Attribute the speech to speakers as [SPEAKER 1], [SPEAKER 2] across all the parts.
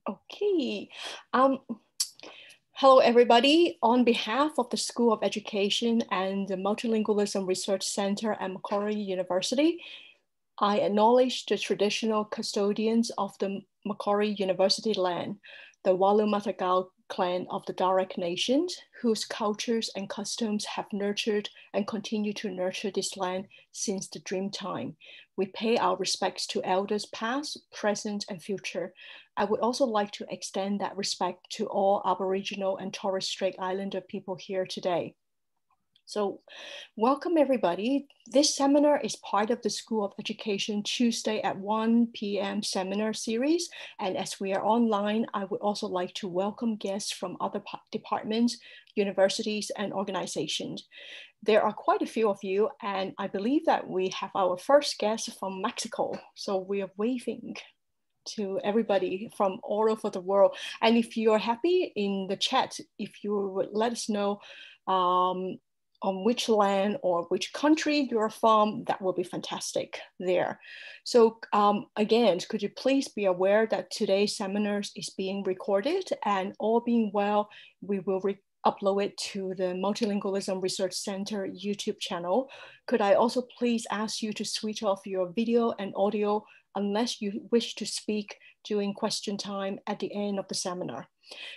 [SPEAKER 1] Okay. Hello, everybody. On behalf of the School of Education and the Multilingualism Research Center at Macquarie University, I acknowledge the traditional custodians of the Macquarie University land, the Wallumattagal clan of the Darug Nations, whose cultures and customs have nurtured and continue to nurture this land since the dream time. We pay our respects to elders past, present, and future. I would also like to extend that respect to all Aboriginal and Torres Strait Islander people here today. So welcome everybody. This seminar is part of the School of Education Tuesday at 1 p.m. seminar series. And as we are online, I would also like to welcome guests from other departments, universities, and organizations. There are quite a few of you, and I believe that we have our first guest from Mexico. So we are waving to everybody from all over the world. And if you're happy in the chat, if you would let us know on which land or which country you're from, that will be fantastic there. So again, could you please be aware that today's seminar is being recorded, and all being well, we will upload it to the Multilingualism Research Center YouTube channel. Could I also please ask you to switch off your video and audio unless you wish to speak during question time at the end of the seminar.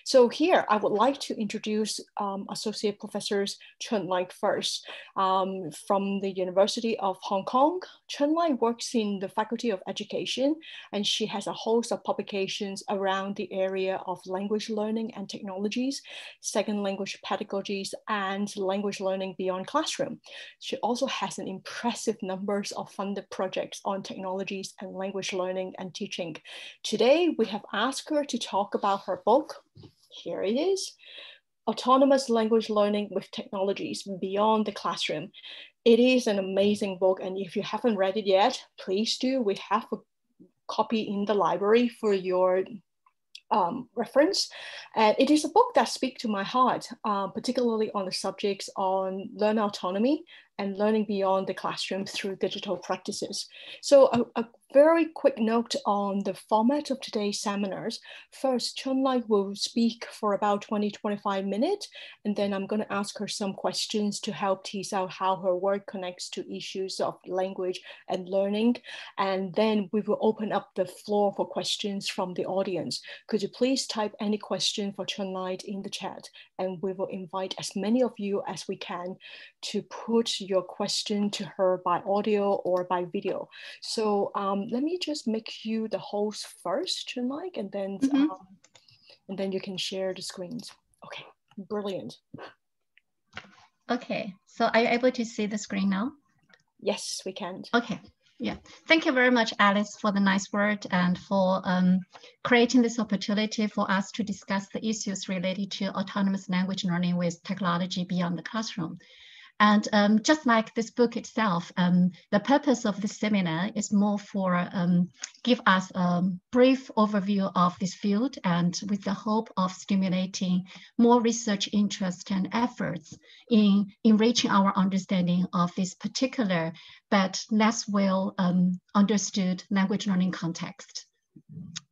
[SPEAKER 1] So here, I would like to introduce Associate Professors Chun Lai first. From the University of Hong Kong, Chun Lai works in the Faculty of Education, and she has a host of publications around the area of language learning and technologies, second language pedagogies, and language learning beyond classroom. She also has an impressive numbers of funded projects on technologies and language learning and teaching. Today, we have asked her to talk about her book. Here it is, Autonomous Language Learning with Technologies Beyond the Classroom. It is an amazing book, and if you haven't read it yet, please do. We have a copy in the library for your reference. And it is a book that speaks to my heart, particularly on the subjects on Nonautonomy and learning beyond the classroom through digital practices. So a very quick note on the format of today's seminars. First, Chun Lai will speak for about 20-25 minutes, and then I'm going to ask her some questions to help tease out how her work connects to issues of language and learning. And then we will open up the floor for questions from the audience. Could you please type any question for Chun Lai in the chat, and we will invite as many of you as we can to put your question to her by audio or by video. So let me just make you the host first, Chun Lai, and then you can share the screens. Okay, brilliant.
[SPEAKER 2] Okay, so are you able to see the screen now?
[SPEAKER 1] Yes, we can.
[SPEAKER 2] Okay. Yeah, thank you very much, Alice, for the nice word and for creating this opportunity for us to discuss the issues related to autonomous language learning with technology beyond the classroom. And just like this book itself, the purpose of this seminar is more for give us a brief overview of this field, and with the hope of stimulating more research interest and efforts in enriching our understanding of this particular but less well understood language learning context.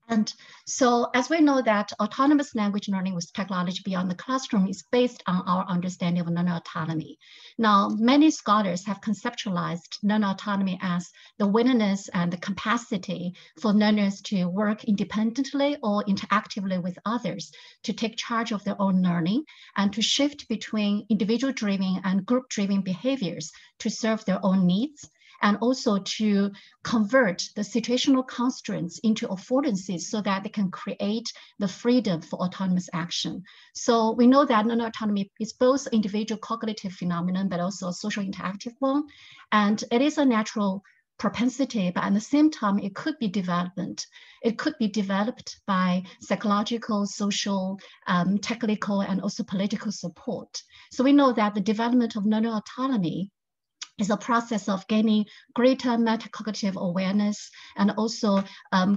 [SPEAKER 2] And so as we know that autonomous language learning with technology beyond the classroom is based on our understanding of non-autonomy. Now, many scholars have conceptualized non-autonomy as the willingness and the capacity for learners to work independently or interactively with others, to take charge of their own learning, and to shift between individual-driven and group-driven behaviors to serve their own needs, and also to convert the situational constraints into affordances so that they can create the freedom for autonomous action. So we know that non-autonomy is both individual cognitive phenomenon, but also a social interactive one. And it is a natural propensity, but at the same time, it could be development. It could be developed by psychological, social, technical, and also political support. So we know that the development of non-autonomy is a process of gaining greater metacognitive awareness and also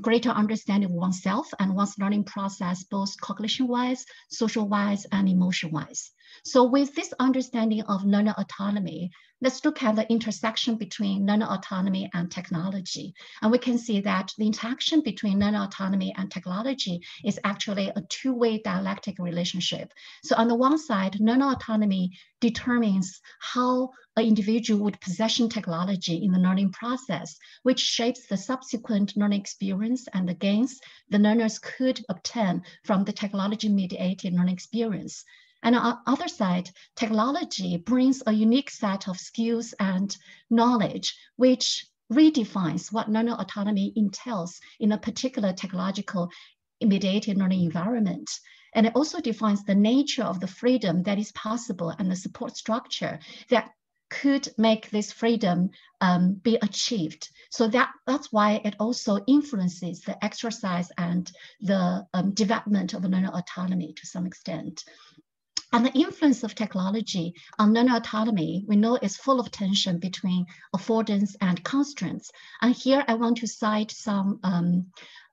[SPEAKER 2] greater understanding of oneself and one's learning process, both cognition-wise, social-wise, and emotion-wise. So with this understanding of learner autonomy, let's look at the intersection between learner autonomy and technology. And we can see that the interaction between learner autonomy and technology is actually a two-way dialectic relationship. So on the one side, learner autonomy determines how an individual would possession technology in the learning process, which shapes the subsequent learning experience and the gains the learners could obtain from the technology-mediated learning experience. And on the other side, technology brings a unique set of skills and knowledge, which redefines what learner autonomy entails in a particular technological mediated learning environment. And it also defines the nature of the freedom that is possible and the support structure that could make this freedom be achieved. So that's why it also influences the exercise and the development of learner autonomy to some extent. And the influence of technology on learner autonomy, we know, is full of tension between affordance and constraints. And here I want to cite some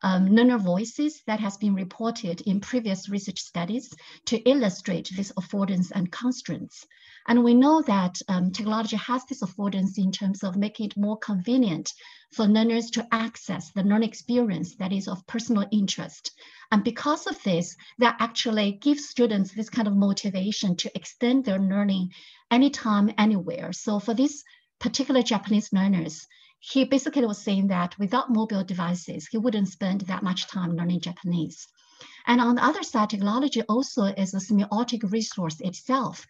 [SPEAKER 2] learner voices that has been reported in previous research studies to illustrate this affordance and constraints. And we know that technology has this affordance in terms of making it more convenient for learners to access the learning experience that is of personal interest. And because of this, that actually gives students this kind of motivation to extend their learning anytime, anywhere. So for these particular Japanese learners, he basically was saying that without mobile devices, he wouldn't spend that much time learning Japanese. And on the other side, technology also is a semiotic resource itself.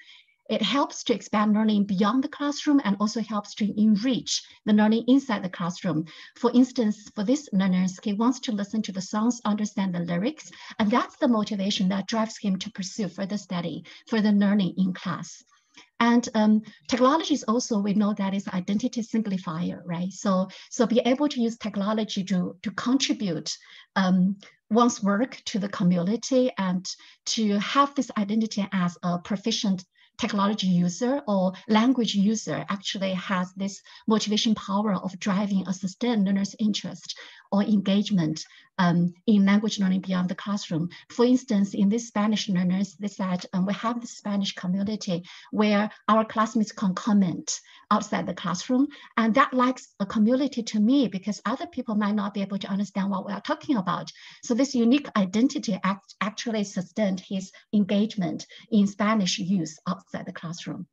[SPEAKER 2] It helps to expand learning beyond the classroom and also helps to enrich the learning inside the classroom. For instance, for these learners, he wants to listen to the songs, understand the lyrics, and that's the motivation that drives him to pursue further study, further learning in class. And technology is also, we know that is identity simplifier, right? So be able to use technology to contribute one's work to the community and to have this identity as a proficient technology user or language user actually has this motivation power of driving a sustained learner's interest or engagement in language learning beyond the classroom. For instance, in these Spanish learners, they said we have the Spanish community where our classmates can comment outside the classroom, and that likes a community to me because other people might not be able to understand what we are talking about. So this unique identity actually sustained his engagement in Spanish use outside the classroom.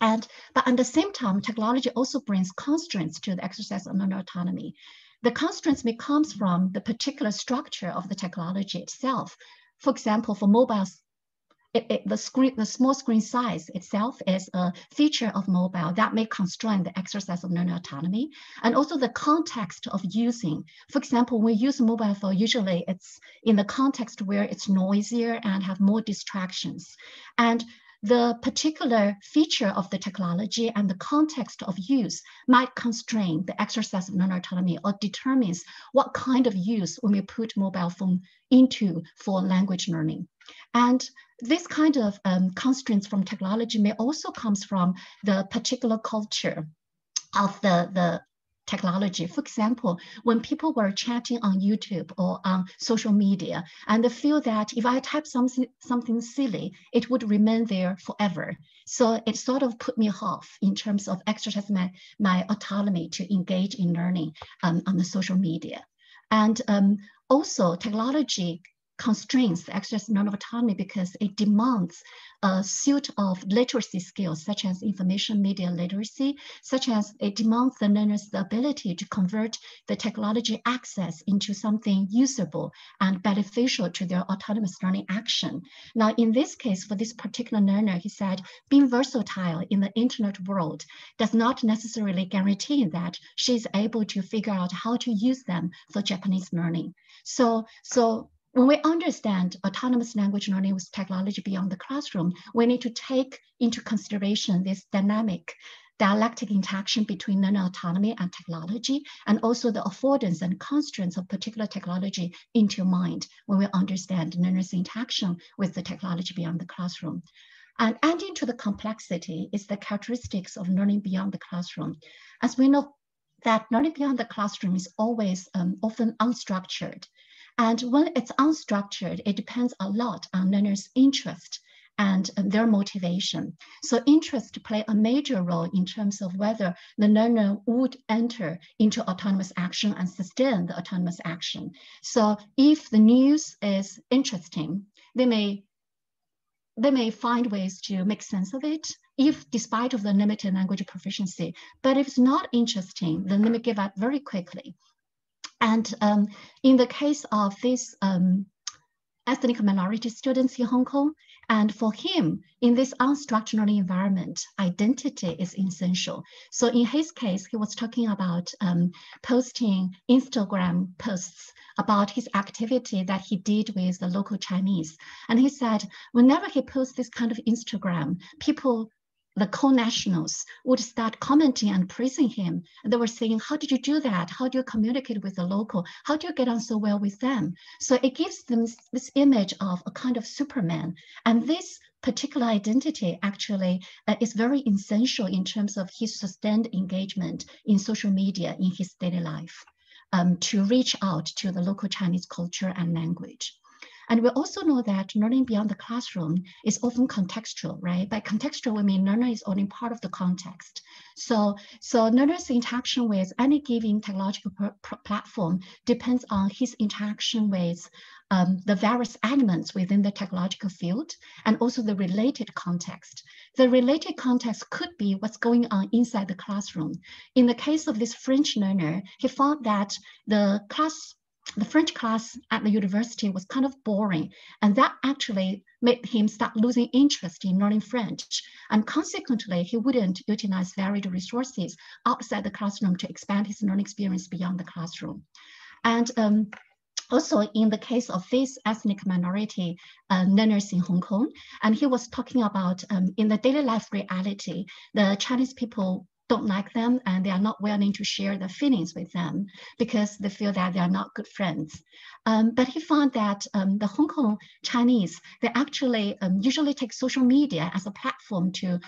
[SPEAKER 2] But at the same time, technology also brings constraints to the exercise of learner autonomy. The constraints may come from the particular structure of the technology itself. For example, for mobiles, the small screen size itself is a feature of mobile that may constrain the exercise of learner autonomy, and also the context of using. For example, when we use a mobile phone, usually it's in the context where it's noisier and have more distractions. And the particular feature of the technology and the context of use might constrain the exercise of learner autonomy or determines what kind of use we may put mobile phone into for language learning. And this kind of constraints from technology may also comes from the particular culture of the technology. For example, when people were chatting on YouTube or on social media, and they feel that if I type something silly, it would remain there forever. So it sort of put me off in terms of exercising my autonomy to engage in learning on the social media. And also technology constrains the exercise of learner autonomy because it demands a suite of literacy skills, such as information media literacy, such as it demands the learners the ability to convert the technology access into something usable and beneficial to their autonomous learning action. Now, in this case, for this particular learner, he said, being versatile in the internet world does not necessarily guarantee that she's able to figure out how to use them for Japanese learning. So when we understand autonomous language learning with technology beyond the classroom, we need to take into consideration this dynamic dialectic interaction between learner autonomy and technology, and also the affordance and constraints of particular technology into mind when we understand learners' interaction with the technology beyond the classroom. And adding to the complexity is the characteristics of learning beyond the classroom. As we know that learning beyond the classroom is always often unstructured. And when it's unstructured, it depends a lot on learners' interest and their motivation. So interest play a major role in terms of whether the learner would enter into autonomous action and sustain the autonomous action. So if the news is interesting, they may find ways to make sense of it, if despite of the limited language proficiency. But if it's not interesting, then they may give up very quickly. And in the case of this ethnic minority students in Hong Kong, and for him, in this unstructured learning environment, identity is essential. So in his case, he was talking about posting Instagram posts about his activity that he did with the local Chinese. And he said, whenever he posts this kind of Instagram, people, the co-nationals, would start commenting and praising him. And they were saying, how did you do that? How do you communicate with the local? How do you get on so well with them? So it gives them this image of a kind of Superman. And this particular identity actually is very essential in terms of his sustained engagement in social media in his daily life, to reach out to the local Chinese culture and language. And we also know that learning beyond the classroom is often contextual, right? By contextual, we mean learner is only part of the context. So learner's interaction with any given technological platform depends on his interaction with the various elements within the technological field and also the related context. The related context could be what's going on inside the classroom. In the case of this French learner, he found that the French class at the university was kind of boring, and that actually made him start losing interest in learning French. And consequently, he wouldn't utilize varied resources outside the classroom to expand his learning experience beyond the classroom. And also in the case of this ethnic minority learners in Hong Kong, and he was talking about in the daily life reality, the Chinese people don't like them and they are not willing to share their feelings with them because they feel that they are not good friends. But he found that the Hong Kong Chinese, they actually usually take social media as a platform to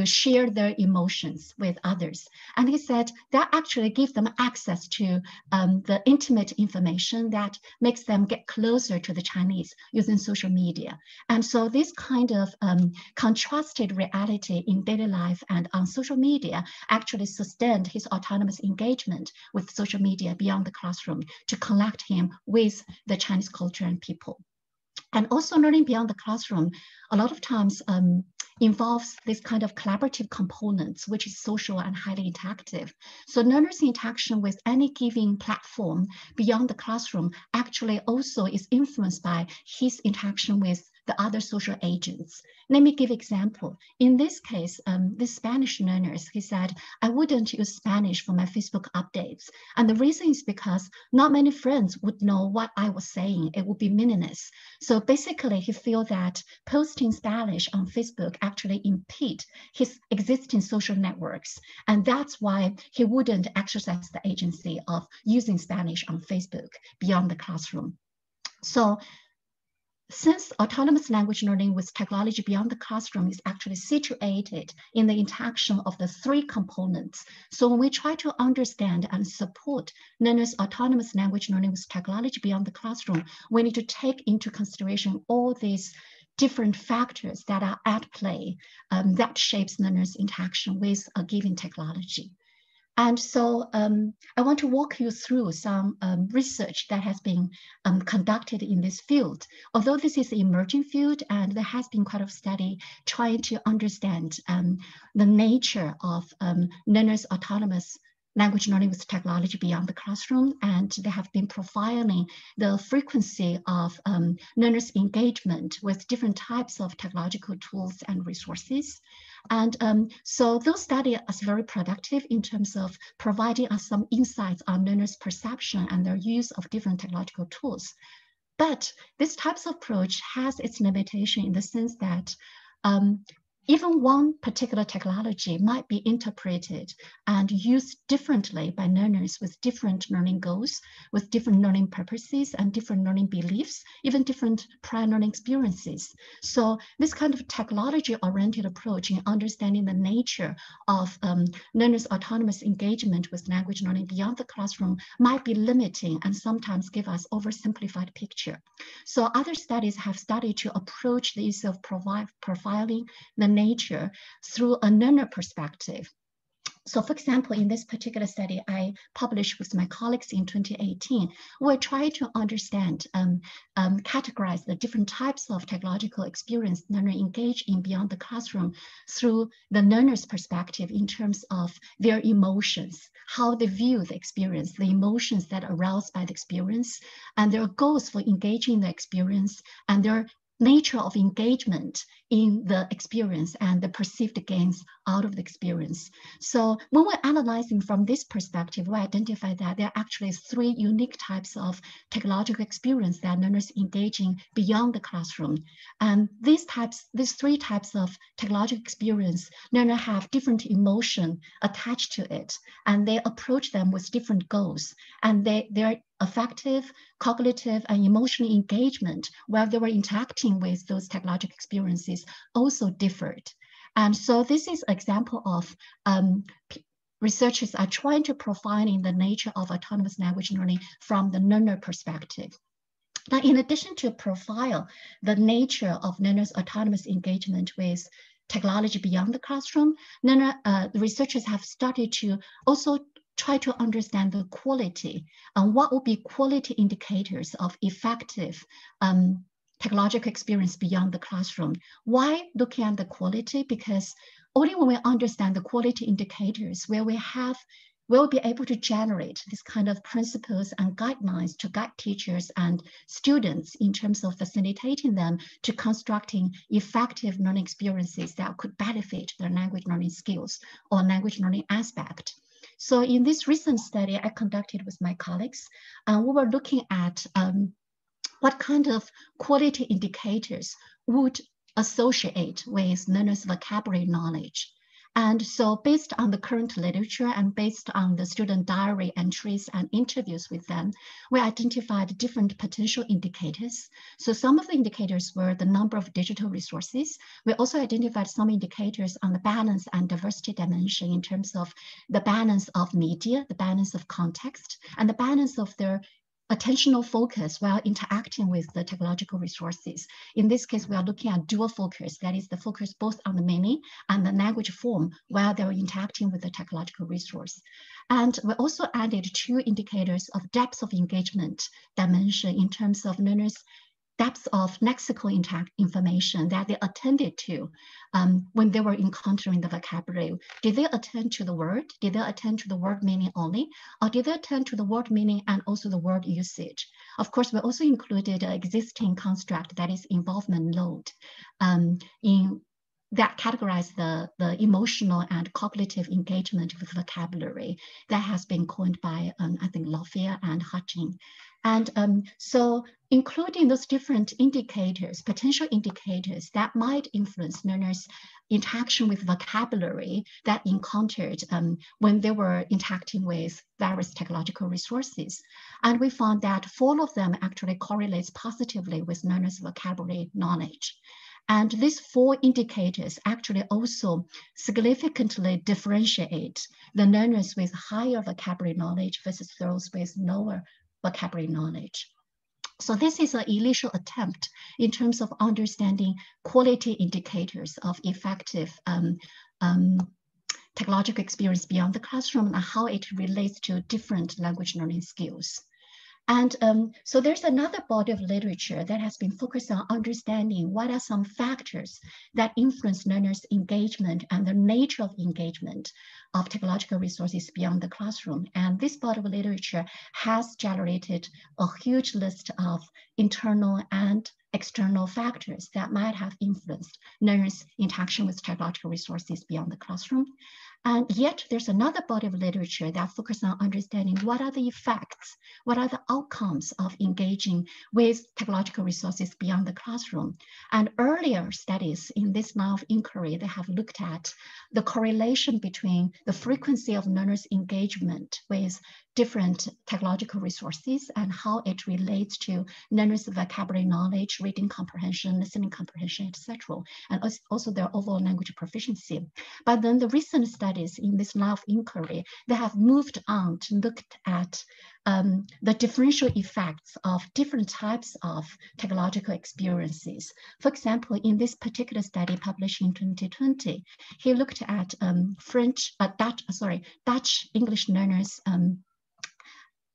[SPEAKER 2] share their emotions with others. And he said that actually gives them access to the intimate information that makes them get closer to the Chinese using social media. And so this kind of contrasted reality in daily life and on social media actually sustained his autonomous engagement with social media beyond the classroom to connect him with the Chinese culture and people. And also learning beyond the classroom, a lot of times involves this kind of collaborative components, which is social and highly interactive. So learners' interaction with any given platform beyond the classroom actually also is influenced by his interaction with the other social agents. Let me give example. In this case, the Spanish learners, he said, I wouldn't use Spanish for my Facebook updates. And the reason is because not many friends would know what I was saying. It would be meaningless. So basically, he feels that posting Spanish on Facebook actually impede his existing social networks. And that's why he wouldn't exercise the agency of using Spanish on Facebook beyond the classroom. So since autonomous language learning with technology beyond the classroom is actually situated in the interaction of the three components, so when we try to understand and support learners' autonomous language learning with technology beyond the classroom, we need to take into consideration all these different factors that are at play that shapes learners' interaction with a given technology. And so I want to walk you through some research that has been conducted in this field. Although this is an emerging field and there has been quite a study trying to understand the nature of learners' autonomous language learning with technology beyond the classroom, and they have been profiling the frequency of learners' engagement with different types of technological tools and resources. And so those studies are very productive in terms of providing us some insights on learners' perception and their use of different technological tools. But this type of approach has its limitation in the sense that even one particular technology might be interpreted and used differently by learners with different learning goals, with different learning purposes and different learning beliefs, even different prior learning experiences. So this kind of technology-oriented approach in understanding the nature of learners' autonomous engagement with language learning beyond the classroom might be limiting and sometimes give us oversimplified picture. So other studies have started to approach the issue of profiling the nature through a learner perspective. So for example, in this particular study I published with my colleagues in 2018, we tried to understand, categorize the different types of technological experience learners engage in beyond the classroom through the learner's perspective in terms of their emotions, how they view the experience, the emotions that are aroused by the experience, and their goals for engaging the experience, and their nature of engagement in the experience and the perceived gains out of the experience. So when we're analyzing from this perspective, we identify that there are actually 3 unique types of technological experience that learners engaging beyond the classroom. And these 3 types of technological experience, learners have different emotion attached to it, and they approach them with different goals, and their affective, cognitive, and emotional engagement while they were interacting with those technological experiences also differed. And so this is an example of researchers are trying to profile in the nature of autonomous language learning from the learner perspective. Now, in addition to profile the nature of learners' autonomous engagement with technology beyond the classroom, the researchers have started to also try to understand the quality and what would be quality indicators of effective technological experience beyond the classroom. Why looking at the quality? Because only when we understand the quality indicators we'll be able to generate this kind of principles and guidelines to guide teachers and students in terms of facilitating them to constructing effective learning experiences that could benefit their language learning skills or language learning aspect. So in this recent study I conducted with my colleagues, we were looking at what kind of quality indicators would associate with learners' vocabulary knowledge. And so based on the current literature and based on the student diary entries and interviews with them, we identified different potential indicators. So some of the indicators were the number of digital resources. We also identified some indicators on the balance and diversity dimension in terms of the balance of media, the balance of context, and the balance of their attentional focus while interacting with the technological resources. In this case, we are looking at dual focus, that is the focus both on the meaning and the language form while they were interacting with the technological resource. And we also added 2 indicators of depth of engagement dimension in terms of learners' depth of lexical information that they attended to when they were encountering the vocabulary. Did they attend to the word? Did they attend to the word meaning only? Or did they attend to the word meaning and also the word usage? Of course, we also included an existing construct that is involvement load that categorize the emotional and cognitive engagement with vocabulary that has been coined by, I think, Lafayette and Hutching. And so including those different indicators, potential indicators that might influence learners' interaction with vocabulary that encountered when they were interacting with various technological resources. And we found that 4 of them actually correlates positively with learners' vocabulary knowledge. And these 4 indicators actually also significantly differentiate the learners with higher vocabulary knowledge versus those with lower vocabulary knowledge. So this is an initial attempt in terms of understanding quality indicators of effective technological experience beyond the classroom and how it relates to different language learning skills. And so there's another body of literature that has been focused on understanding what are some factors that influence learners' engagement and the nature of engagement of technological resources beyond the classroom. And this body of literature has generated a huge list of internal and external factors that might have influenced learners' interaction with technological resources beyond the classroom. And yet there's another body of literature that focuses on understanding what are the effects, what are the outcomes of engaging with technological resources beyond the classroom. And earlier studies in this line of inquiry, they have looked at the correlation between the frequency of learners' engagement with different technological resources and how it relates to learners' vocabulary knowledge, reading comprehension, listening comprehension, etc., and also their overall language proficiency. But then the recent studies in this line of inquiry, they have moved on to look at the differential effects of different types of technological experiences. For example, in this particular study published in 2020, he looked at Dutch English learners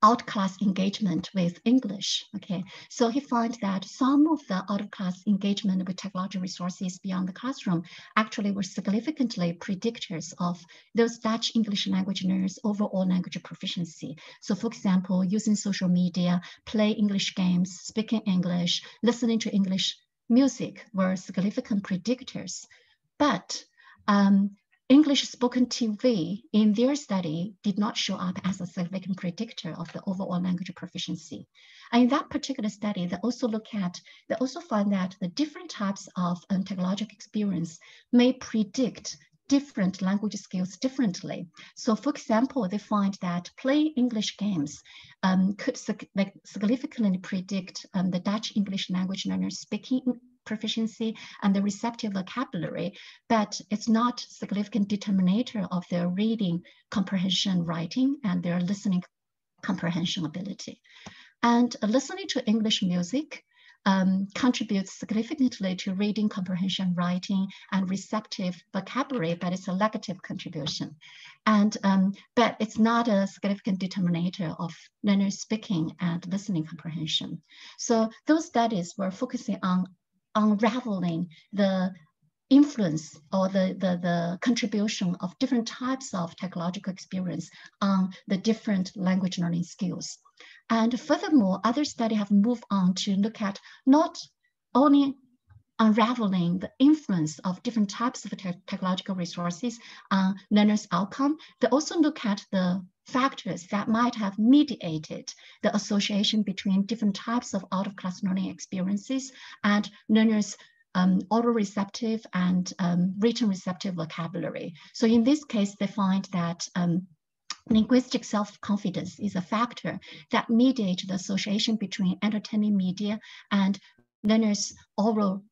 [SPEAKER 2] out-of-class engagement with English. Okay, so he found that some of the out-of-class engagement with technology resources beyond the classroom actually were significantly predictors of those Dutch English language learners' overall language proficiency. So, for example, using social media, play English games, speaking English, listening to English music were significant predictors. But English spoken TV in their study did not show up as a significant predictor of the overall language proficiency. And in that particular study, they also found that the different types of technological experience may predict different language skills differently. So for example, they find that playing English games could significantly predict the Dutch English language learners speaking proficiency and the receptive vocabulary, but it's not a significant determinator of their reading comprehension, writing, and their listening comprehension ability. And listening to English music contributes significantly to reading comprehension, writing, and receptive vocabulary, but it's a negative contribution. And but it's not a significant determinator of learners' speaking and listening comprehension. So those studies were focusing on unraveling the influence or the contribution of different types of technological experience on the different language learning skills. And furthermore, other studies have moved on to look at not only unraveling the influence of different types of technological resources on learners' outcome, they also look at the factors that might have mediated the association between different types of out-of-class learning experiences and learners' oral receptive and written receptive vocabulary. So in this case, they find that linguistic self-confidence is a factor that mediates the association between entertaining media and learners' oral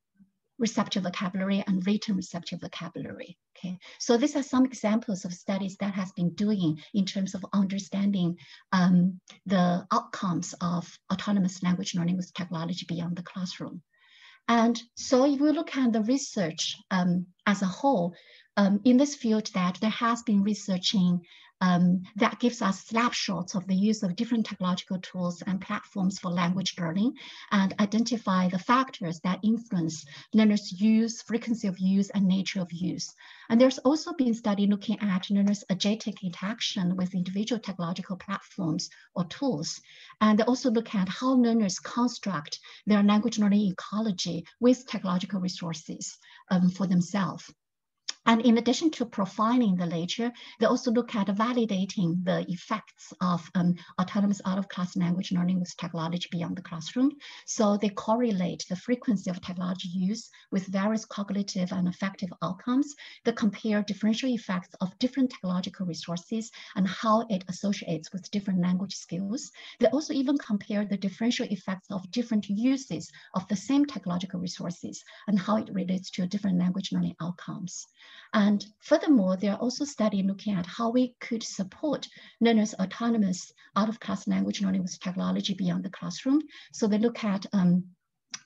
[SPEAKER 2] receptive vocabulary and written receptive vocabulary. Okay, so these are some examples of studies that has been doing in terms of understanding the outcomes of autonomous language learning with technology beyond the classroom. And so if we look at the research as a whole, in this field that there has been researching that gives us snapshots of the use of different technological tools and platforms for language learning and identify the factors that influence learners' use, frequency of use, and nature of use. And there's also been study looking at learners' agentic interaction with individual technological platforms or tools. And they also look at how learners construct their language learning ecology with technological resources for themselves. And in addition to profiling the literature, they also look at validating the effects of autonomous out-of-class language learning with technology beyond the classroom. So they correlate the frequency of technology use with various cognitive and affective outcomes. They compare differential effects of different technological resources and how it associates with different language skills. They also even compare the differential effects of different uses of the same technological resources and how it relates to different language learning outcomes. And furthermore, there are also studies looking at how we could support learners' autonomous out-of-class language learning with technology beyond the classroom. So they look at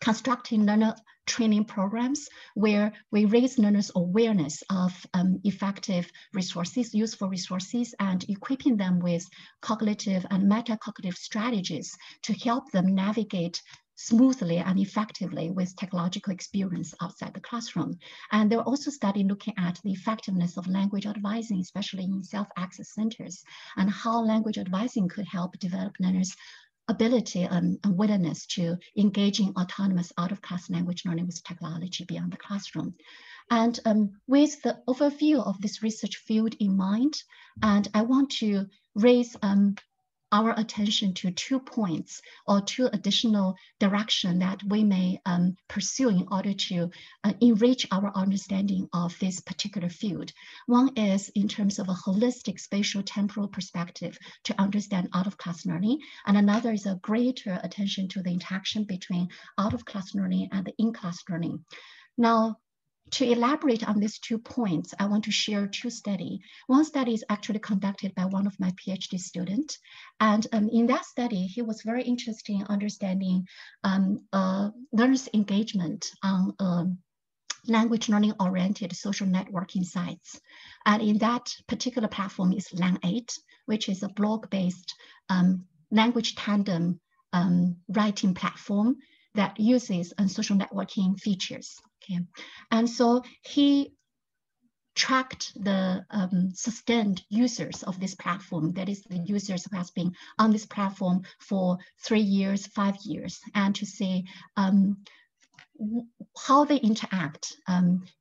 [SPEAKER 2] constructing learner training programs where we raise learners' awareness of effective resources, useful resources, and equipping them with cognitive and metacognitive strategies to help them navigate smoothly and effectively with technological experience outside the classroom. And there are also studies looking at the effectiveness of language advising, especially in self-access centers, and how language advising could help develop learners' ability and willingness to engage in autonomous out-of-class language learning with technology beyond the classroom. And with the overview of this research field in mind, and I want to raise our attention to 2 points or 2 additional directions that we may pursue in order to enrich our understanding of this particular field. One is in terms of a holistic spatial temporal perspective to understand out-of-class learning, and another is a greater attention to the interaction between out-of-class learning and the in-class learning. Now, to elaborate on these 2 points, I want to share 2 studies. One study is actually conducted by one of my PhD students. And in that study, he was very interested in understanding learners' engagement on language learning oriented social networking sites. And in that particular platform is Lang8, which is a blog-based language tandem writing platform that uses social networking features. Okay. And so he tracked the sustained users of this platform, that is the users who has been on this platform for 3 years, 5 years, and to see how they interact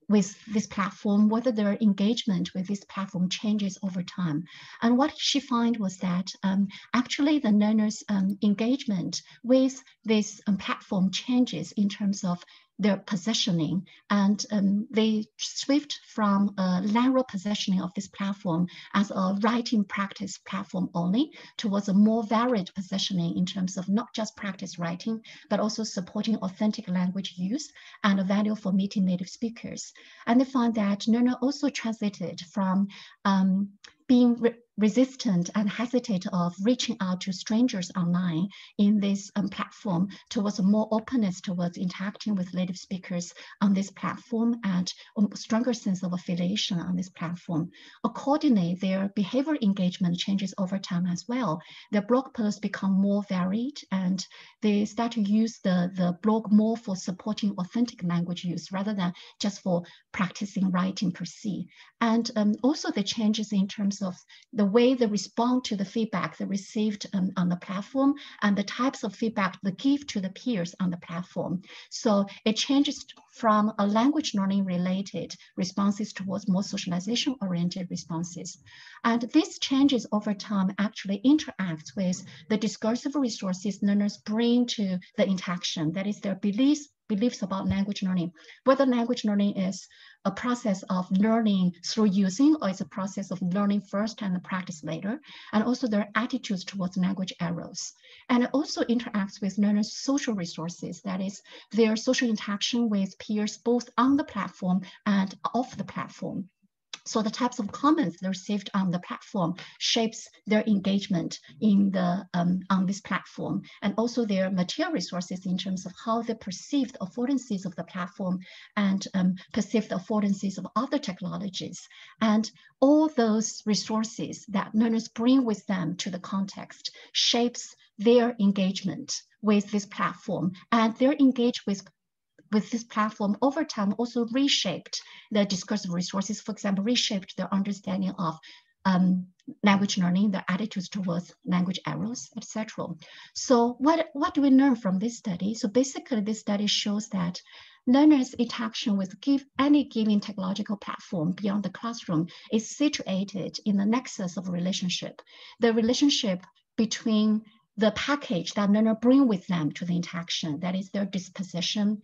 [SPEAKER 2] with this platform, whether their engagement with this platform changes over time. And what she found was that actually the learners' engagement with this platform changes in terms of their positioning, and they shift from a narrow positioning of this platform as a writing practice platform only towards a more varied positioning in terms of not just practice writing, but also supporting authentic language use and a value for meeting native speakers. And they found that learner also transited from being resistant and hesitant of reaching out to strangers online in this platform towards a more openness towards interacting with native speakers on this platform and a stronger sense of affiliation on this platform. Accordingly, their behavior engagement changes over time as well. Their blog posts become more varied and they start to use the blog more for supporting authentic language use rather than just for practicing writing per se. And also the changes in terms of the way they respond to the feedback they received on the platform and the types of feedback they give to the peers on the platform. So it changes from a language learning related responses towards more socialization oriented responses. And these changes over time actually interact with the discursive resources learners bring to the interaction, that is their beliefs about language learning, whether language learning is a process of learning through using or it's a process of learning first and practice later, and also their attitudes towards language errors. And it also interacts with learners' social resources, that is their social interaction with peers both on the platform and off the platform. So the types of comments they received on the platform shapes their engagement in the on this platform, and also their material resources in terms of how they perceive the affordances of the platform and perceive the affordances of other technologies. And all those resources that learners bring with them to the context shapes their engagement with this platform, and they're engaged with this platform over time also reshaped the discursive resources, for example, reshaped their understanding of language learning, their attitudes towards language errors, etc. So what do we learn from this study? So basically this study shows that learners' interaction with any given technological platform beyond the classroom is situated in the nexus of relationship. The relationship between the package that learner bring with them to the interaction, that is their disposition,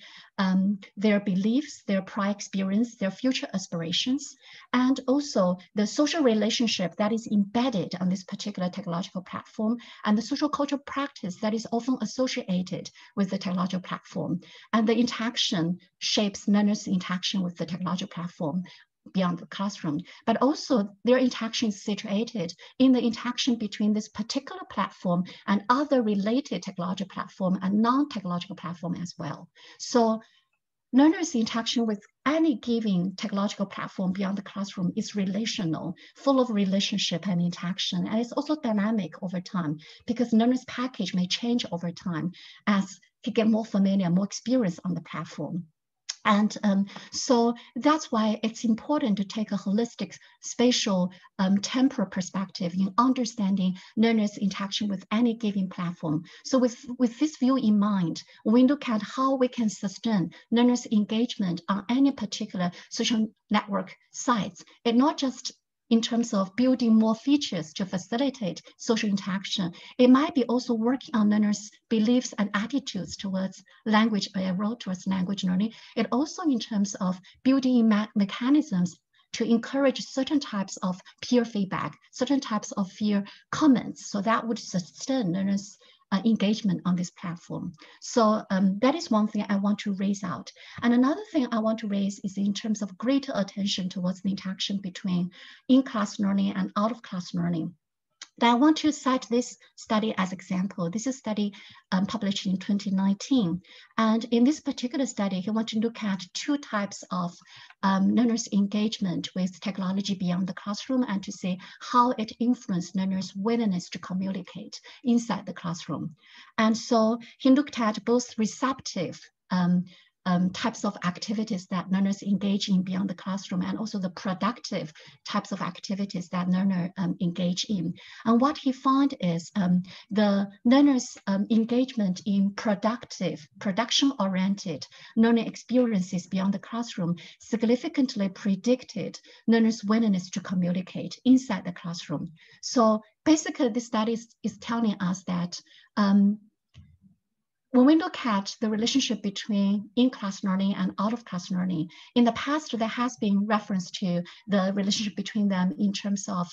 [SPEAKER 2] their beliefs, their prior experience, their future aspirations, and also the social relationship that is embedded on this particular technological platform, and the social cultural practice that is often associated with the technological platform. And the interaction shapes learners' interaction with the technological platform beyond the classroom, but also their interaction is situated in the interaction between this particular platform and other related technological platform and non-technological platform as well. So learners' interaction with any given technological platform beyond the classroom is relational, full of relationship and interaction, and it's also dynamic over time because learners' package may change over time as they get more familiar, more experience on the platform. And so that's why it's important to take a holistic spatial temporal perspective in understanding learners' interaction with any given platform. So with this view in mind, we look at how we can sustain learners' engagement on any particular social network sites. It not just in terms of building more features to facilitate social interaction. It might be also working on learners' beliefs and attitudes towards language towards language learning. It also in terms of building mechanisms to encourage certain types of peer feedback, certain types of peer comments. So that would sustain learners' engagement on this platform. So that is one thing I want to raise out. And another thing I want to raise is in terms of greater attention towards the interaction between in-class learning and out-of-class learning. I want to cite this study as example. This is a study published in 2019. And in this particular study, he wants to look at two types of learners' engagement with technology beyond the classroom and to see how it influenced learners' willingness to communicate inside the classroom. And so he looked at both receptive types of activities that learners engage in beyond the classroom and also the productive types of activities that learners engage in. And what he found is the learners' engagement in production-oriented learning experiences beyond the classroom significantly predicted learners' willingness to communicate inside the classroom. So basically, this study is telling us that when we look at the relationship between in-class learning and out-of-class learning, in the past, there has been reference to the relationship between them in terms of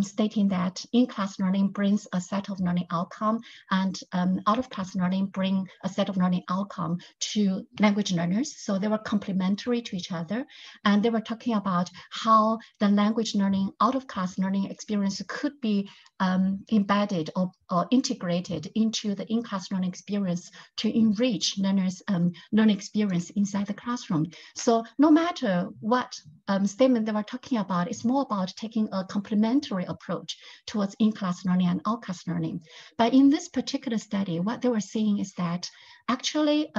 [SPEAKER 2] stating that in-class learning brings a set of learning outcome and out-of-class learning bring a set of learning outcome to language learners. So they were complementary to each other. And they were talking about how the language learning, out-of-class learning experience could be embedded or integrated into the in-class learning experience to enrich learners' learning experience inside the classroom. So no matter what statement they were talking about, it's more about taking a complementary approach towards in-class learning and out-class learning. But in this particular study, what they were saying is that actually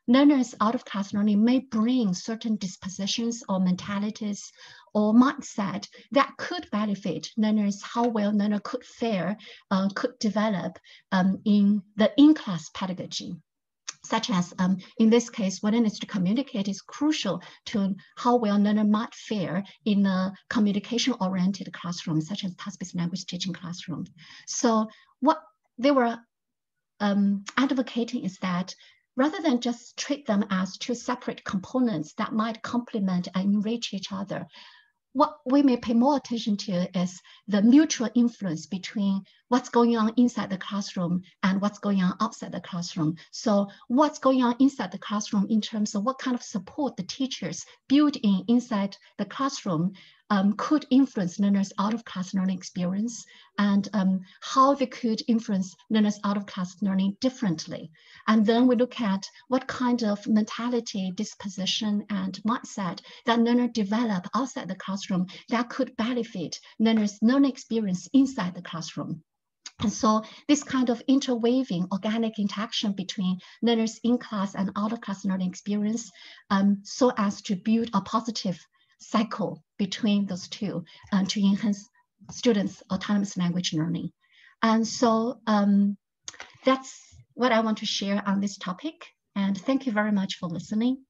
[SPEAKER 2] learners out-of-class learning may bring certain dispositions or mentalities or mindset that could benefit learners, how well learner could fare, could develop in the in-class pedagogy. Such as, in this case, willingness to communicate is crucial to how well learner might fare in a communication-oriented classroom, such as task-based language teaching classroom. So what they were advocating is that rather than just treat them as two separate components that might complement and enrich each other, what we may pay more attention to is the mutual influence between what's going on inside the classroom and what's going on outside the classroom. So what's going on inside the classroom in terms of what kind of support the teachers build in inside the classroom could influence learners' out-of-class learning experience and how they could influence learners' out-of-class learning differently. And then we look at what kind of mentality, disposition, and mindset that learners develop outside the classroom that could benefit learners' learning experience inside the classroom. And so this kind of interweaving organic interaction between learners in class and out-of-class learning experience so as to build a positive cycle between those two to enhance students' autonomous language learning. And so that's what I want to share on this topic. And thank you very much for listening.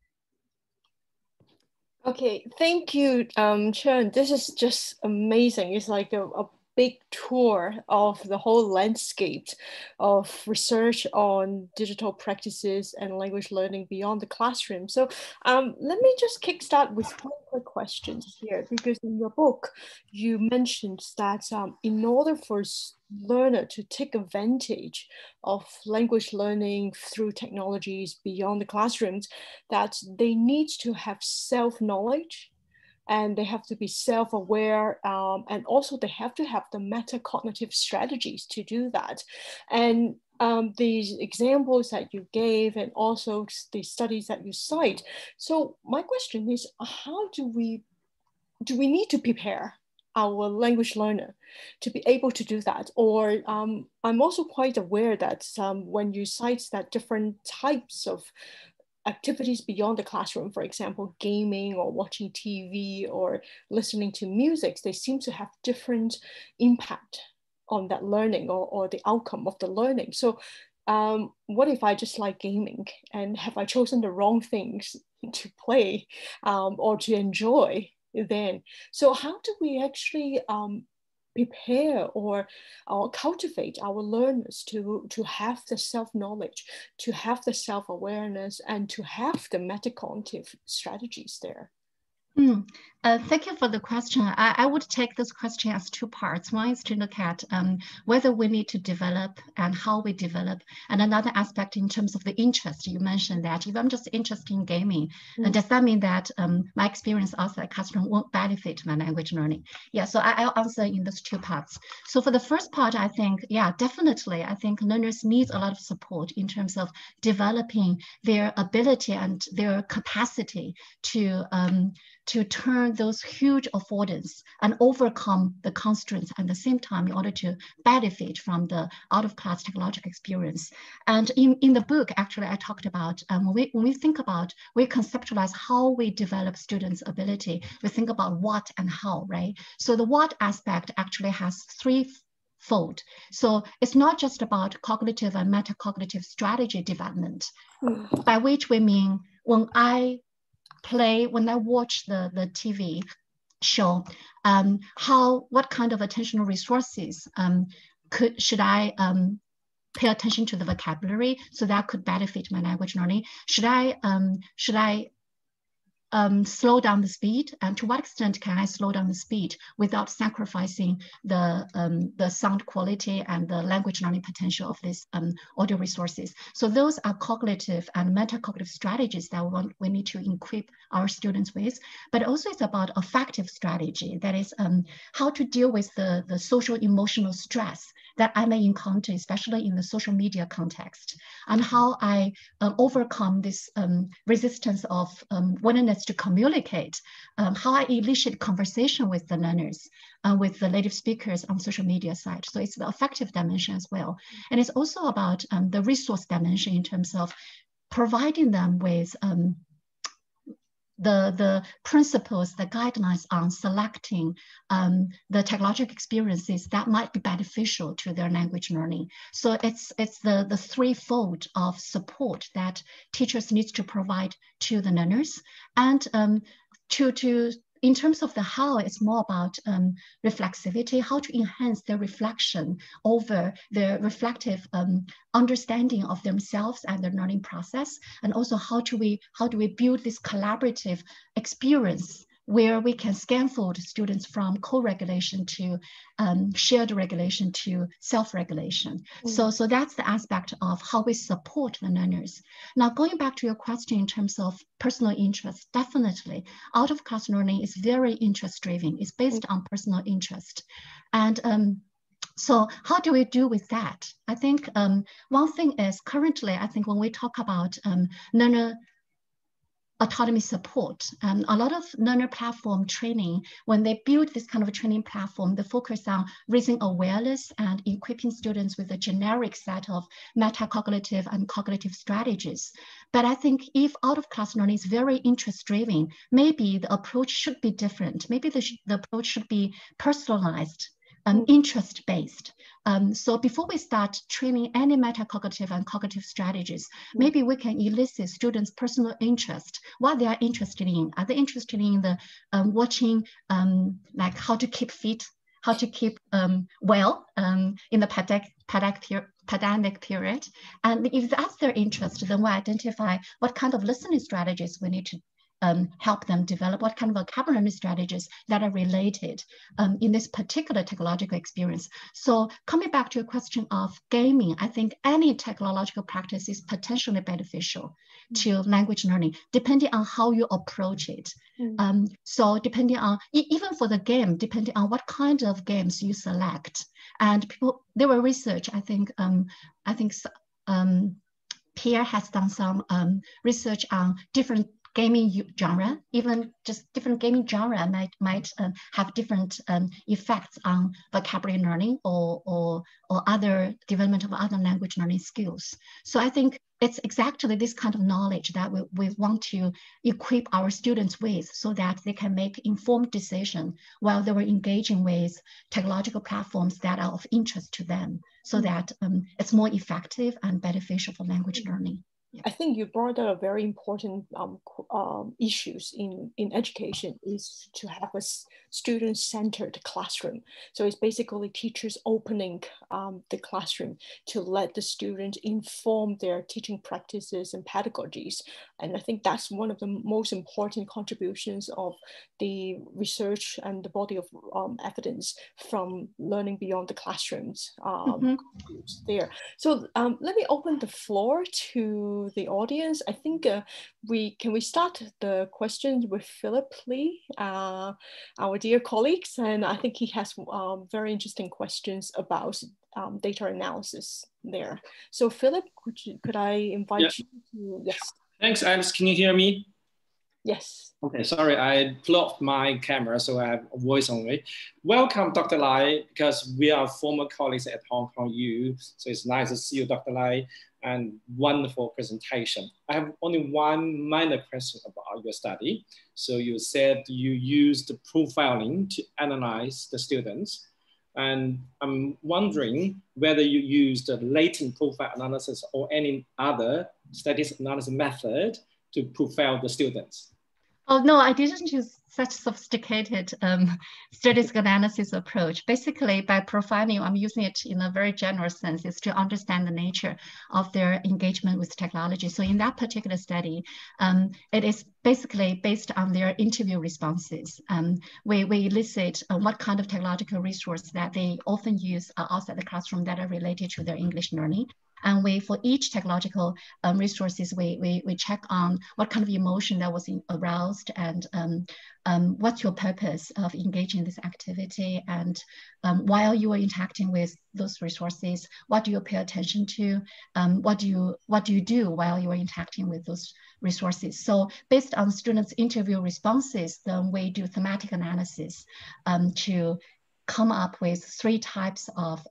[SPEAKER 1] Okay, thank you, Chun. This is just amazing. It's like a big tour of the whole landscape of research on digital practices and language learning beyond the classroom. So let me just kickstart with one quick question here, because in your book, you mentioned that in order for learner to take advantage of language learning through technologies beyond the classrooms, that they need to have self-knowledge, and they have to be self-aware, and also they have to have the metacognitive strategies to do that. And these examples that you gave and also the studies that you cite. So my question is, how do we need to prepare our language learner to be able to do that? Or I'm also quite aware that when you cite that different types of activities beyond the classroom, for example, gaming or watching TV or listening to music, they seem to have different impact on that learning or the outcome of the learning. So what if I just like gaming, and have I chosen the wrong things to play or to enjoy then. So how do we actually prepare or cultivate our learners to have the self-knowledge, to have the self-awareness, and to have the metacognitive strategies there?
[SPEAKER 2] Thank you for the question. I would take this question as two parts. One is to look at whether we need to develop and how we develop, and another aspect in terms of the interest. You mentioned that if I'm just interested in gaming, does that mean that my experience outside classroom won't benefit my language learning? Yeah, so I'll answer in those two parts. So for the first part, I think, yeah, definitely, I think learners need a lot of support in terms of developing their ability and their capacity to turn those huge affordance and overcome the constraints at the same time in order to benefit from the out-of-class technological experience. And in the book, actually, I talked about when we think about, we conceptualize how we develop students' ability, we think about what and how, right? So the what aspect actually has threefold. So it's not just about cognitive and metacognitive strategy development, by which we mean when I watch the TV show, what kind of attentional resources should I pay attention to the vocabulary so that could benefit my language learning? Should I slow down the speed, and to what extent can I slow down the speed without sacrificing the sound quality and the language learning potential of these audio resources? So those are cognitive and metacognitive strategies that we need to equip our students with, but also it's about affective strategy, that is how to deal with the social emotional stress that I may encounter, especially in the social media context, and how I overcome this resistance of willingness to communicate, how I initiate conversation with the learners, with the native speakers on social media side. So it's the affective dimension as well. And it's also about the resource dimension in terms of providing them with the principles, the guidelines on selecting the technological experiences that might be beneficial to their language learning. So it's the threefold of support that teachers need to provide to the learners. And in terms of the how, it's more about reflexivity, how to enhance their reflection over their reflective understanding of themselves and their learning process, and also how do we build this collaborative experience where we can scaffold students from co-regulation to shared regulation to self-regulation. So that's the aspect of how we support the learners. Now, going back to your question in terms of personal interest, definitely out-of-class learning is very interest-driven. It's based on personal interest. And so how do we do with that? I think one thing is currently, I think when we talk about learner autonomy support, a lot of learner platform training, when they build this kind of a training platform, they focus on raising awareness and equipping students with a generic set of metacognitive and cognitive strategies. But I think if out-of-class learning is very interest-driven, maybe the approach should be different. Maybe the approach should be personalized, interest-based. So before we start training any metacognitive and cognitive strategies, maybe we can elicit students' personal interest, what they are interested in. Are they interested in the watching, like how to keep fit, how to keep well in the pandemic period? And if that's their interest, then we identify what kind of listening strategies we need to help them develop, what kind of vocabulary strategies that are related in this particular technological experience. So coming back to your question of gaming, I think any technological practice is potentially beneficial to language learning, depending on how you approach it. So depending on, even for the game, depending on what kind of games you select. And there were research, I think Pierre has done some research on different gaming genre, even just different gaming genre might have different effects on vocabulary learning or other development of other language learning skills. So I think it's exactly this kind of knowledge that we want to equip our students with, so that they can make informed decisions while they were engaging with technological platforms that are of interest to them, so that it's more effective and beneficial for language learning.
[SPEAKER 1] I think you brought up a very important issues in education is to have a student-centered classroom. So it's basically teachers opening the classroom to let the students inform their teaching practices and pedagogies. And I think that's one of the most important contributions of the research and the body of evidence from learning beyond the classrooms there. So let me open the floor to the audience. I think we start the questions with Philip Lee, our dear colleagues, and I think he has very interesting questions about data analysis there. So Philip, could I invite you to, yes.
[SPEAKER 3] Thanks, Alice. Can you hear me?
[SPEAKER 1] Yes.
[SPEAKER 3] Okay, sorry, I blocked my camera, so I have a voice only. Welcome, Dr. Lai, because we are former colleagues at Hong Kong U, so it's nice to see you, Dr. Lai, and wonderful presentation. I have only one minor question about your study. So you said you used profiling to analyze the students, and I'm wondering whether you used the latent profile analysis or any other statistical analysis method to profile the students.
[SPEAKER 2] Oh, no, I didn't use such sophisticated statistical analysis approach. Basically, by profiling, I'm using it in a very general sense, is to understand the nature of their engagement with technology. So in that particular study, it is basically based on their interview responses. We elicit what kind of technological resource that they often use outside the classroom that are related to their English learning. And for each technological resources, we check on what kind of emotion that was aroused and what's your purpose of engaging in this activity. And while you are interacting with those resources, what do you pay attention to? What do you do while you are interacting with those resources? So based on students' interview responses, then we do thematic analysis to come up with 3 types of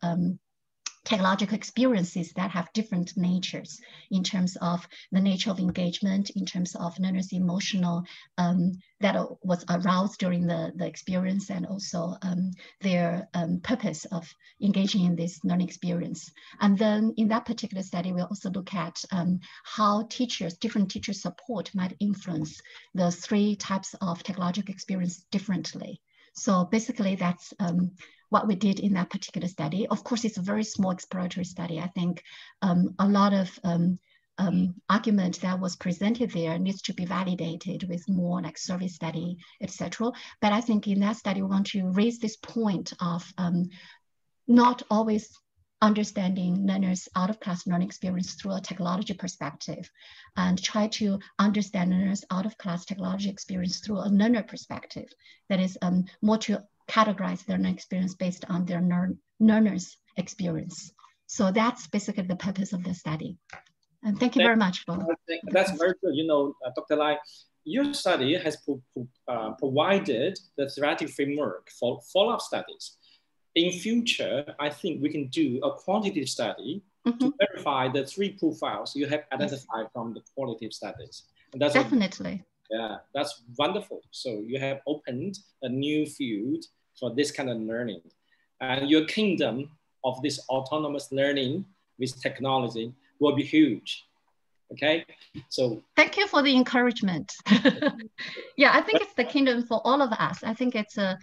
[SPEAKER 2] technological experiences that have different natures in terms of the nature of engagement, in terms of learners' emotional that was aroused during the experience, and also their purpose of engaging in this learning experience. And then in that particular study, we also look at how different teacher support might influence the 3 types of technological experience differently. So basically that's what we did in that particular study. Of course, it's a very small exploratory study. I think a lot of argument that was presented there needs to be validated with more like survey study, etc. But I think in that study, we want to raise this point of not always understanding learners' out-of-class learning experience through a technology perspective, and try to understand learners' out-of-class technology experience through a learner perspective. That is more to categorize their learning experience based on their learners' experience. So that's basically the purpose of the study. And thank you very much for
[SPEAKER 3] that's very good. You know, Dr. Lai, your study has provided the theoretic framework for follow-up studies. In future, I think we can do a quantitative study to verify the 3 profiles you have identified from the qualitative studies. And that's
[SPEAKER 2] definitely.
[SPEAKER 3] Yeah, that's wonderful. So you have opened a new field for this kind of learning. And your kingdom of this autonomous learning with technology will be huge. Okay, so
[SPEAKER 2] thank you for the encouragement. Yeah, I think it's the kingdom for all of us. I think it's a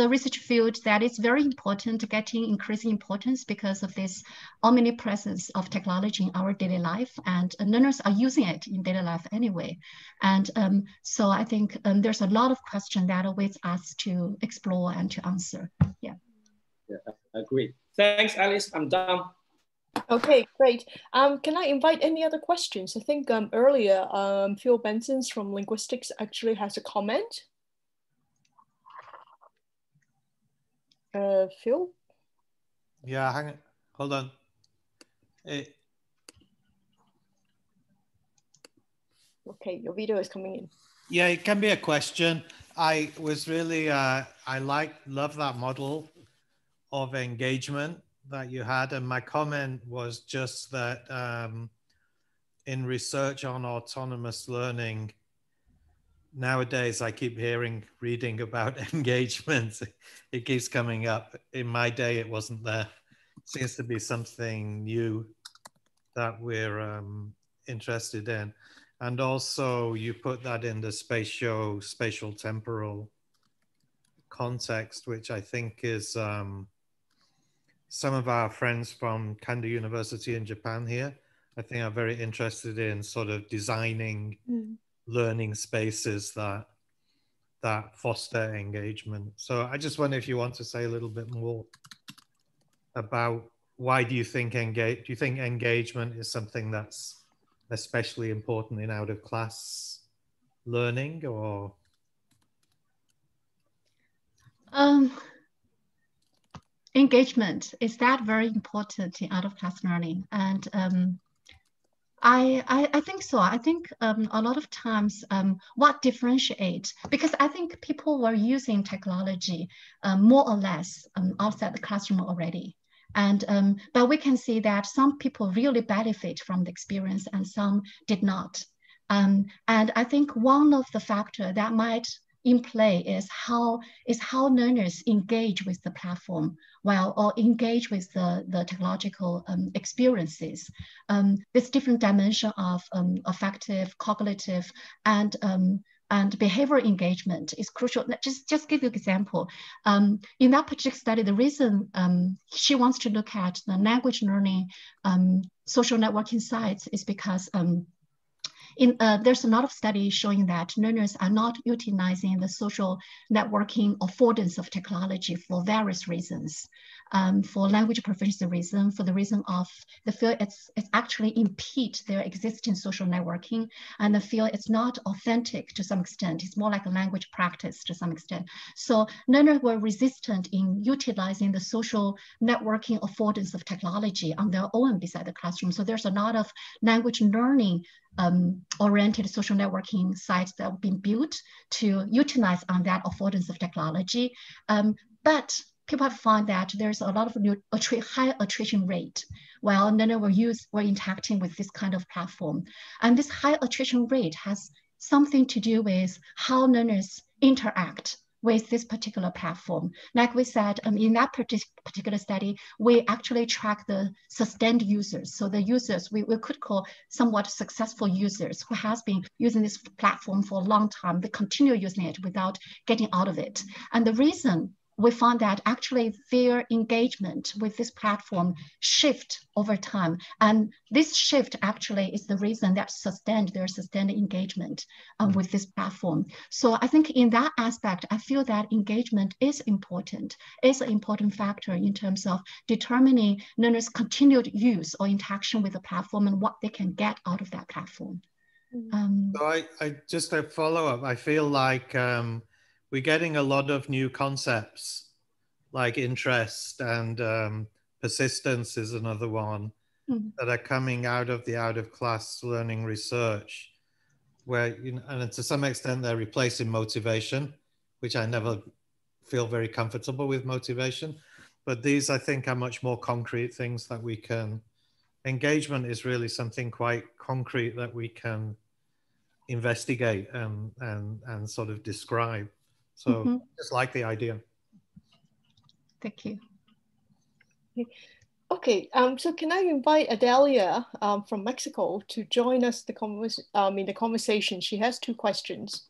[SPEAKER 2] research field that is very important, getting increasing importance because of this omnipresence of technology in our daily life, and learners are using it in daily life anyway. And so I think there's a lot of questions that awaits us to explore and to answer. Yeah,
[SPEAKER 3] I agree. Thanks, Alice. I'm done.
[SPEAKER 1] Okay, great. Can I invite any other questions? I think earlier, Phil Benson's from Linguistics actually has a comment. Phil?
[SPEAKER 4] Yeah, hang on. Hold on.
[SPEAKER 1] Okay, your video is coming in.
[SPEAKER 4] Yeah, it can be a question. I was really, I love that model of engagement that you had. And my comment was just that in research on autonomous learning, nowadays I keep reading about engagement. It keeps coming up. In my day, it wasn't there. It seems to be something new that we're interested in. And also you put that in the spatial temporal context, which I think is some of our friends from Kanda University in Japan here, I think are very interested in sort of designing learning spaces that foster engagement. So I just wonder if you want to say a little bit more about why do you think engagement is something that's especially important in out of class learning, or?
[SPEAKER 2] Engagement, is that very important in out of class learning? And I think so. I think a lot of times what differentiates, because I think people were using technology more or less outside the classroom already. And but we can see that some people really benefit from the experience and some did not. And I think one of the factors that might in play is how learners engage with the platform or engage with the technological experiences. This different dimension of affective, cognitive, and behavioral engagement is crucial. Just give you an example. In that particular study, the reason she wants to look at the language learning social networking sites is because there's a lot of studies showing that learners are not utilizing the social networking affordance of technology for various reasons. For language proficiency reason, for the reason of the feel it's actually impede their existing social networking, and the feel it's not authentic to some extent. It's more like a language practice to some extent. So learners were resistant in utilizing the social networking affordance of technology on their own beside the classroom. So there's a lot of language learning oriented social networking sites that have been built to utilize on that affordance of technology. But people have found that there's a lot of high attrition rate while learners were interacting with this kind of platform. And this high attrition rate has something to do with how learners interact with this particular platform. Like we said, in that particular study, we actually track the sustained users. So the users we could call somewhat successful users who has been using this platform for a long time. They continue using it without getting out of it. And the reason we found that actually their engagement with this platform shift over time. And this shift actually is the reason that their sustained engagement with this platform. So I think in that aspect, I feel that engagement is important, is an important factor in terms of determining learners' continued use or interaction with the platform and what they can get out of that platform.
[SPEAKER 4] So I just a follow-up. I feel like we're getting a lot of new concepts like interest and persistence is another one that are coming out of the out-of-class learning research, where, and to some extent they're replacing motivation, which I never feel very comfortable with motivation. But these, I think, are much more concrete things that we can, engagement is really something quite concrete that we can investigate and sort of describe. So just like the idea.
[SPEAKER 2] Thank you.
[SPEAKER 1] Okay, so can I invite Adalia from Mexico to join us in the conversation? She has two questions.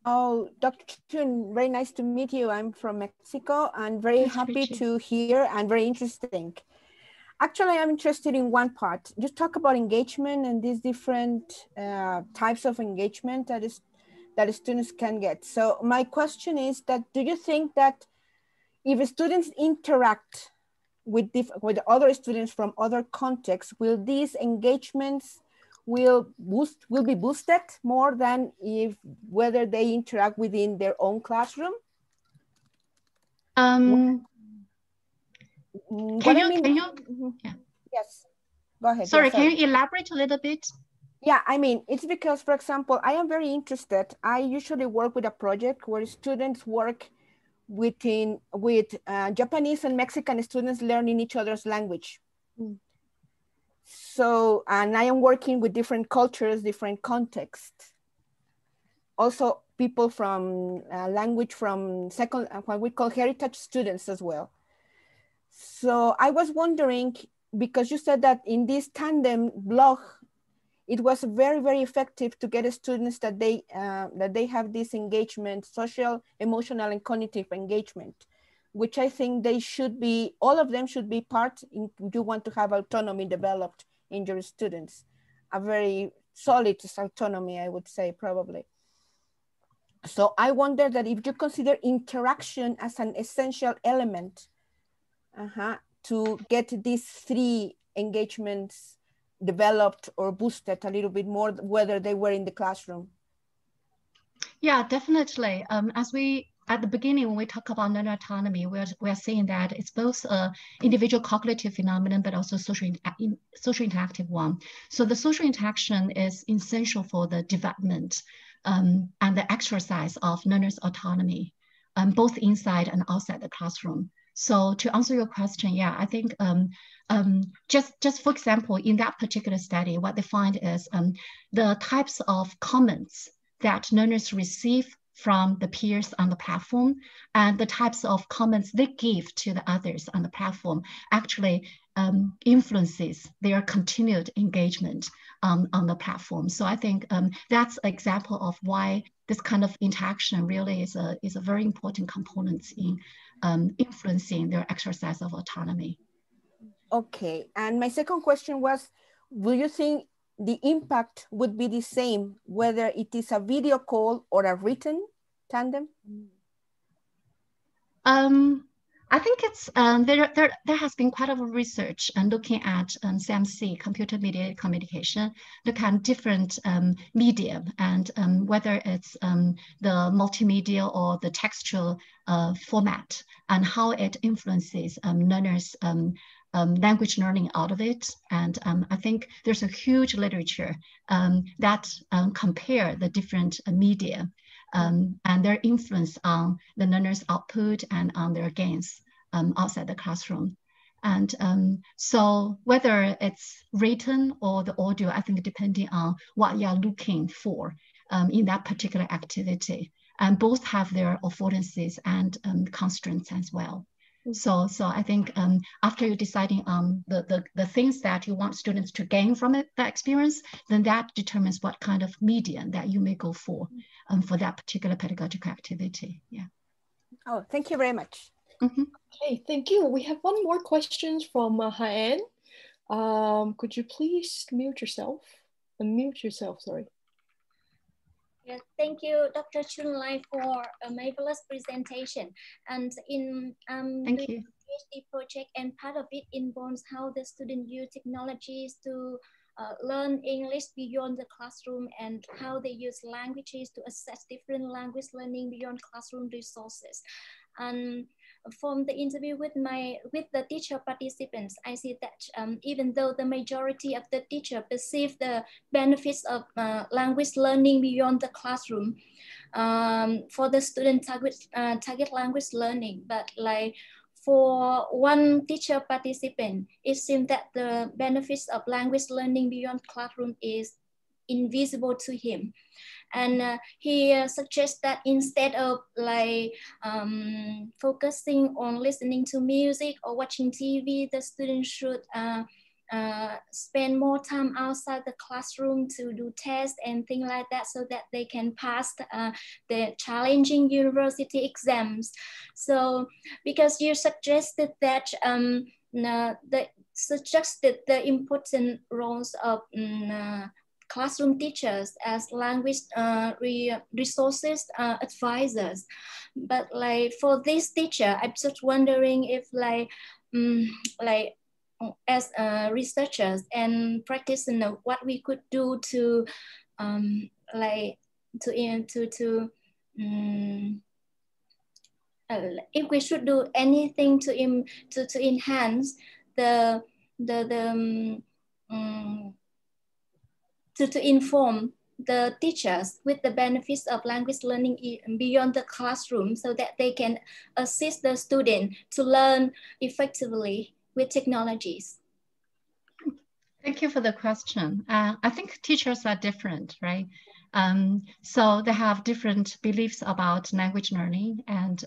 [SPEAKER 5] Oh, Dr. Chun, very nice to meet you. I'm from Mexico and very happy to hear and very interesting. Actually, I'm interested in one part. You talk about engagement and these different types of engagement that students can get. So my question is that, do you think that if students interact with other students from other contexts, will these engagements will be boosted more than whether they interact within their own classroom? Yes, go ahead.
[SPEAKER 2] Sorry, can you elaborate a little bit?
[SPEAKER 5] Yeah, I mean, it's because, for example, I am very interested. I usually work with a project where students work with Japanese and Mexican students learning each other's language. So, and I am working with different cultures, different contexts. Also people from language from what we call heritage students as well. So I was wondering because you said that in this tandem blog, it was very, very effective to get students that they have this engagement, social, emotional, and cognitive engagement, which I think they should be, all of them should be part in, you want to have autonomy developed in your students, a very solid autonomy, I would say, probably. So I wonder that if you consider interaction as an essential element to get these three engagements developed or boosted a little bit more, whether they were in the classroom.
[SPEAKER 2] Yeah, definitely. As we, at the beginning, when we talk about non-autonomy, we're saying that it's both a individual cognitive phenomenon, but also social interactive one. So the social interaction is essential for the development and the exercise of learners' autonomy, both inside and outside the classroom. So to answer your question, yeah, I think just for example, in that particular study, what they find is the types of comments that learners receive from the peers on the platform and the types of comments they give to the others on the platform actually influences their continued engagement on the platform. So I think that's an example of why this kind of interaction really is a very important component in influencing their exercise of autonomy.
[SPEAKER 5] Okay, and my second question was, do you think the impact would be the same whether it is a video call or a written tandem?
[SPEAKER 2] I think it's there has been quite a lot of research looking at CMC, computer-mediated communication, look at different medium and whether it's the multimedia or the textual format and how it influences learners' language learning out of it. And I think there's a huge literature that compare the different media and their influence on the learner's output and on their gains outside the classroom. And so whether it's written or the audio, I think depending on what you're looking for in that particular activity, and both have their affordances and constraints as well. So I think after you're deciding on the things that you want students to gain from it, that experience, then that determines what kind of medium that you may go for that particular pedagogical activity. Yeah.
[SPEAKER 5] Oh, thank you very much.
[SPEAKER 2] Mm-hmm.
[SPEAKER 1] Okay, thank you. We have one more question from Haian. Could you please mute yourself? Unmute yourself, sorry.
[SPEAKER 6] Yes, thank you, Dr. Chun Lai, for a marvelous presentation. And in
[SPEAKER 2] thank you.
[SPEAKER 6] PhD project, and part of it involves how the student use technologies to learn English beyond the classroom and how they use languages to assess different language learning beyond classroom resources. And from the interview with the teacher participants, I see that even though the majority of the teacher perceive the benefits of language learning beyond the classroom for the student target language learning, but like for one teacher participant, it seems that the benefits of language learning beyond classroom is invisible to him. And he suggests that instead of like focusing on listening to music or watching TV, the students should spend more time outside the classroom to do tests and things like that, so that they can pass the challenging university exams. So because you suggested that the important roles of classroom teachers as language resources advisors, but like for this teacher, I'm just wondering if as researchers and practitioners, what we could do to if we should do anything to enhance to inform the teachers with the benefits of language learning beyond the classroom, so that they can assist the student to learn effectively with technologies.
[SPEAKER 2] Thank you for the question. I think teachers are different, right? So they have different beliefs about language learning. And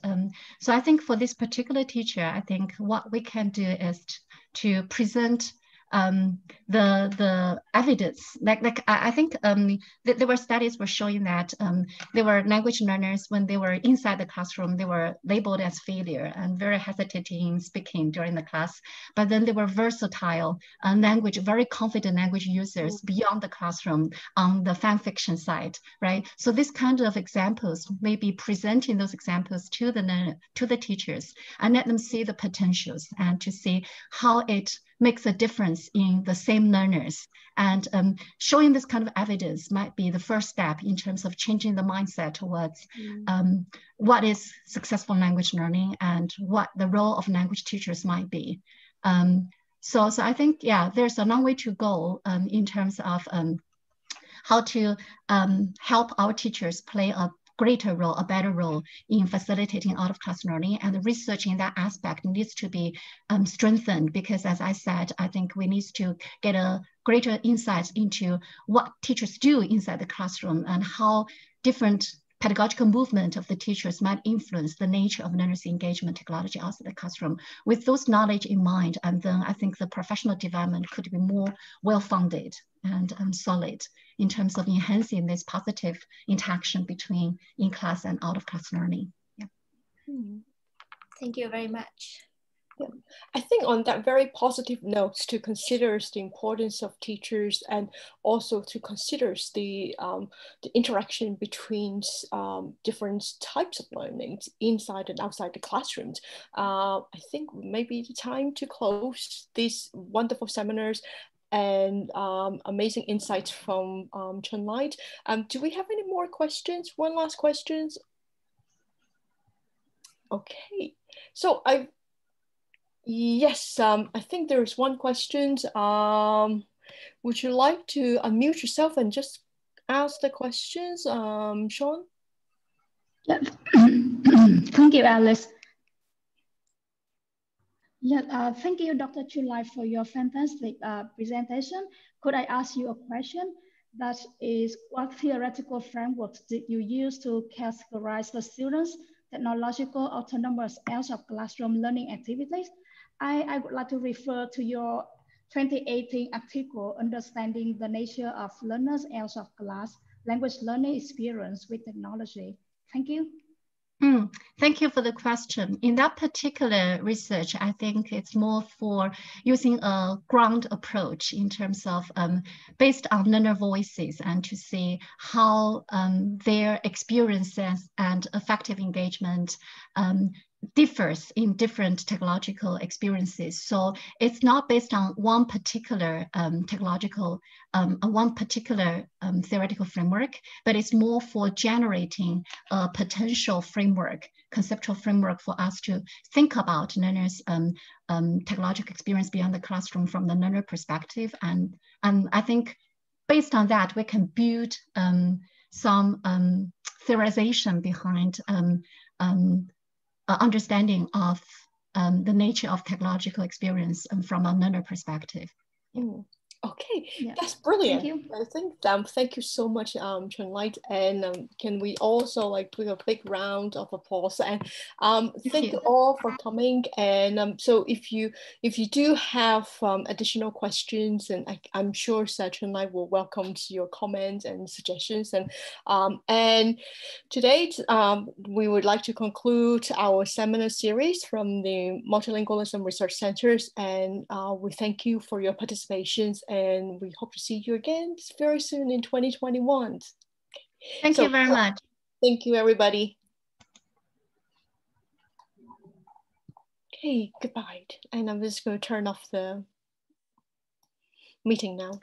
[SPEAKER 2] so I think for this particular teacher, I think what we can do is to present the evidence. I think there were studies were showing that there were language learners when they were inside the classroom, they were labeled as failure and very hesitating in speaking during the class. But then they were versatile very confident language users beyond the classroom on the fan fiction side, right? So this kind of examples, maybe presenting those examples to the teachers and let them see the potentials and to see how it makes a difference in the same learners. And showing this kind of evidence might be the first step in terms of changing the mindset towards what is successful language learning and what the role of language teachers might be. So I think, yeah, there's a long way to go in terms of how to help our teachers play a greater role, a better role in facilitating out-of-class learning, and the research in that aspect needs to be strengthened, because as I said, I think we need to get a greater insight into what teachers do inside the classroom and how different pedagogical movement of the teachers might influence the nature of learners' engagement technology outside the classroom. With those knowledge in mind, and then I think the professional development could be more well-funded and solid in terms of enhancing this positive interaction between in-class and out-of-class learning. Yeah.
[SPEAKER 6] Thank you very much.
[SPEAKER 1] Yeah. I think on that very positive note, to consider the importance of teachers and also to consider the interaction between different types of learning inside and outside the classrooms. I think maybe the time to close these wonderful seminars and amazing insights from Chun Lai. Do we have any more questions? One last question. Okay, so yes, I think there is one question. Would you like to unmute yourself and just ask the questions, Sean?
[SPEAKER 7] Yeah. Thank you, Alice. Yeah, thank you, Dr. Chun Lai, for your fantastic presentation. Could I ask you a question? That is, what theoretical frameworks did you use to categorize the students' technological autonomous out-of-classroom learning activities? I would like to refer to your 2018 article, Understanding the Nature of Learners' Out-of-Class Language Learning Experience with Technology. Thank you.
[SPEAKER 2] Thank you for the question. In that particular research, I think it's more for using a ground approach in terms of based on learner voices and to see how their experiences and effective engagement differs in different technological experiences. So it's not based on one particular theoretical framework, but it's more for generating a potential framework, conceptual framework for us to think about learners' technological experience beyond the classroom from the learner perspective. And I think based on that, we can build some theorization behind understanding of the nature of technological experience from a learner perspective.
[SPEAKER 1] Okay,
[SPEAKER 7] yeah.
[SPEAKER 1] That's brilliant.
[SPEAKER 7] Thank you.
[SPEAKER 1] I think thank you so much, Chun Lai, and can we also like do a big round of applause? And thank you all for coming. And so if you do have additional questions, and I'm sure Chun Lai will welcome your comments and suggestions. And today we would like to conclude our seminar series from the Multilingualism Research Centers, and we thank you for your participation. And we hope to see you again very soon in 2021.
[SPEAKER 2] Thank you very much.
[SPEAKER 1] Thank you, everybody. Okay, goodbye. And I'm just going to turn off the meeting now.